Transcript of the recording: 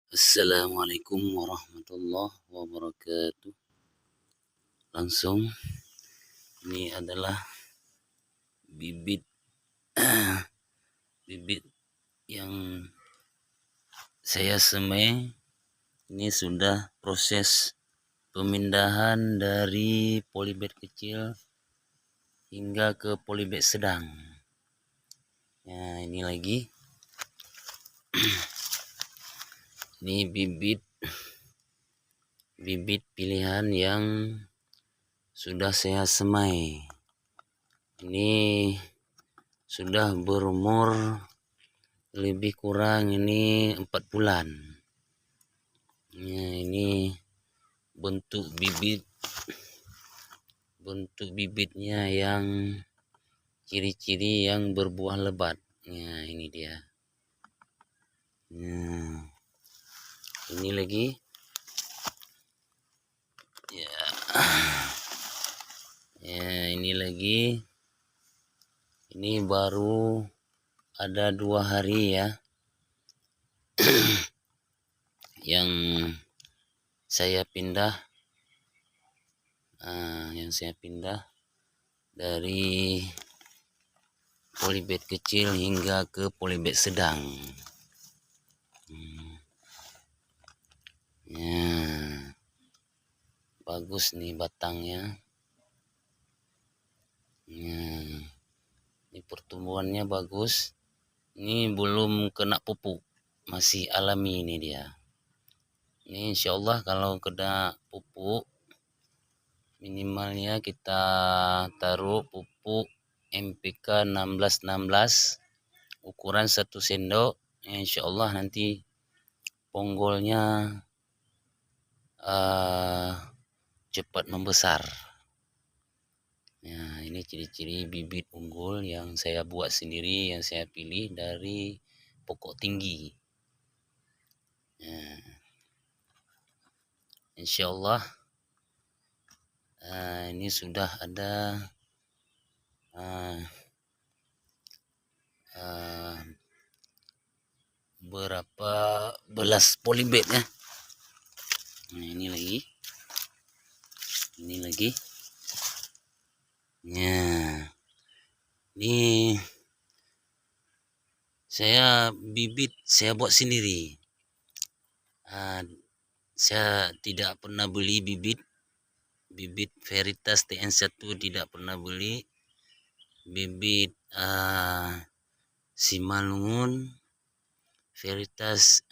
Assalamualaikum warahmatullahi wabarakatuh. Langsung, ini adalah bibit bibit yang saya semai. Ini sudah proses pemindahan dari polybag kecil hingga ke polybag sedang. Nah, ini lagi. Ini bibit pilihan yang sudah saya semai. Ini sudah berumur lebih kurang ini 4 bulan. Nah, ini bentuk bibitnya yang ciri-ciri yang berbuah lebat. Nah, ini dia. Nah, ini lagi. Ya, ini lagi. Ini baru ada 2 hari ya yang saya pindah dari polybag kecil hingga ke polybag sedang. Ya, bagus nih batangnya. Ya, ini pertumbuhannya bagus. Ini belum kena pupuk, masih alami ini dia. Ini insyaallah kalau kena pupuk, minimalnya kita taruh pupuk MPK 1616 ukuran 1 sendok. Insyaallah nanti ponggolnya cepat membesar. Nah, ini ciri-ciri bibit unggul yang saya buat sendiri, yang saya pilih dari pokok tinggi. Nah, insyaallah ini sudah ada berapa belas polybag ya. Nah, ini lagi. Nah, ini bibit saya buat sendiri. Saya tidak pernah beli bibit Veritas TN1, tidak pernah beli bibit Simalungun Veritas